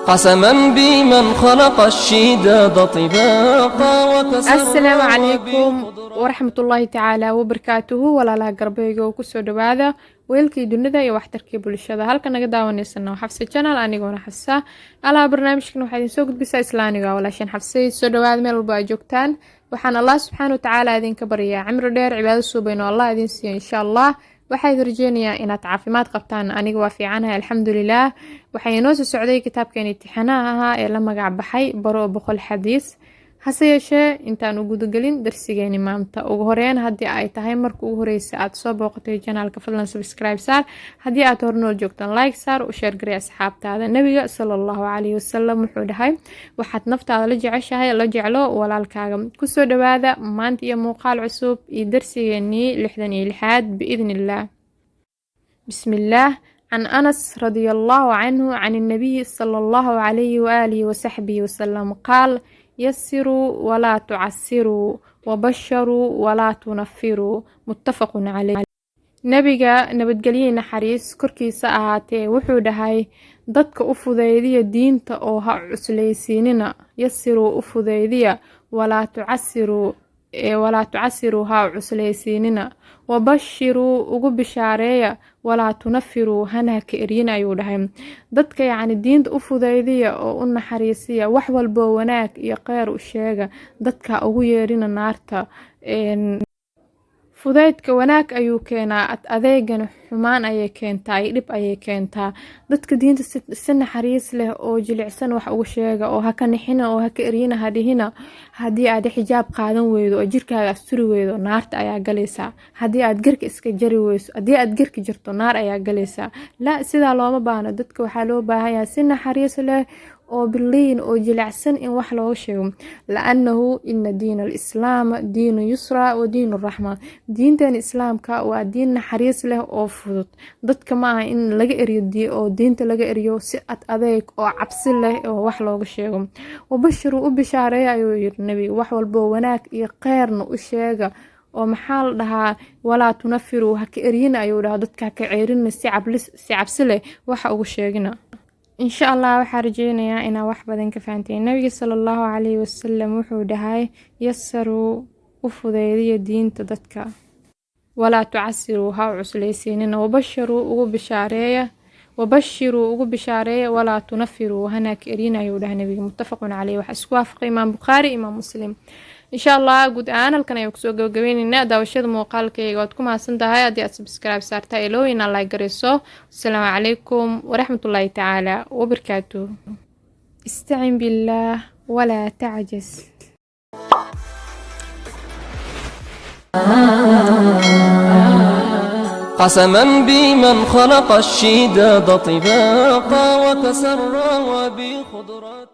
قسما بمن خلق الشداد طباقا السلام عليكم ورحمة الله تعالى وبركاته ولا لا قربيga oo kusoo dhawaada weelkii dunida iyo waxtarkii bulshada halka naga daawaneysana xafsa channel anigoona xafsa ala barnaamijkan waxa idin soo gudbisaa islaaniga walaashin xafsay soo dhawaad meel walba joogtaan waxaan Allah subhanahu wa ta'ala idinka bariyaa cimri dheer cibaado suubayno Allah idin siiyo insha Allah waxay rajeenayaa inaad caafimaad qabtaan aniga waa fiicanahay alxamdulillaah waxay inoo soo socday kitaabkan imtixaanaha ahaa ee la magac baxay baro boqol xadiis hase yeeshee intaan u gudagelin darsigeeni maanta ugu horeyn haddii ay tahay marka ugu horeysa aad soo booqatay channelka fadlan subscribe saar haddii aad hornool joogtaan like saar u share garee asxaabtaada nabiga sallallahu alayhi wasallam wuxuu dhahay waxaad naftaada la jeceshahay la jeclo walaalkaaga kusoo dhawaada maanta iyo muuqaal cusub iyo darsigeeni 66 biidnillah bismillaah عن أنس رضي الله عنه عن النبي صلى الله عليه وآله وصحبه وسلم قال يسروا ولا تعسروا وبشروا ولا تنفروا متفق عليه nabiga nabadgelyo naxariis korkiisa ahaatee wuxuu dhahay dadka u fudaydiya diinta oo ha cuslaysiinina yasiruu u fudaydiya walaa tucasiruu ha cuslaysiinina wabashiruu ugu bishaareeya walaa tunafiruu hana ka eryin ayuu dhahay dadka yacni diinta u fudaydiya oo u naxariisiya wax walbo wanaag iyo kheyr u sheega dadka ugu yeerina naarta fudaydka wanaag ayuu keenaa adeegana xumaan ayay keentaa iyo dhib ayay keentaa dadka diinta si naxariis leh oo jilicsan wax ugu sheega oo ha ka nixina oo ha ka eryina ha dhihina haddii aad xijaab qaadan weydo oo jirkaaga asturi weydo naarta ayaa galaysaa haddii aad garka iska jari weyso haddii aad garka jirto naar ayaa galaysaa la sidaa looma baahno dadka waxaa loo baahan yahay si naxariis leh oo biliin oo jilicsan in wax looga sheego laanahu inna diin alislaam diinu yusra wa diinu raxma diintan islaamka waa diin naxariis leh oo fudud dadka ma aha in laga eriyo oo diinta laga eriyo si adeeg oo cabsi leh oo wax looga sheego wabashiru u bishaareeya ayuu yiri nabi wax walbo wanaag iyo kheyrna u sheega oo maxaa la dhahaa walaa tunafiru ha ka eryina ayuu dhahaa dadka ka ceerin si cabsi leh waxa ugu sheegina إن شاء الله وحرجينا إنا وحبا كفانتين النبي صلى الله عليه وسلم وحودهاي يسروا وفضيلية دين تدتك ولا تعسروا هاو عسليسين وبشروا وبشارية ولا تنفروا هناك إرينا يوده نبي متفق عليه وحسكوافق إمام بخاري إمام مسلم إن شاء الله قد أنا لكن يكسو جوجوين إن هذا وشيء مقال كي قدكم عسنت هاي أدي سبسكرايب سارتا إلو إن الله يقرسو السلام عليكم ورحمة الله تعالى وبركاته استعن بالله ولا تعجز قسما بمن خلق الشداد طباقا وتسرى وبخضرات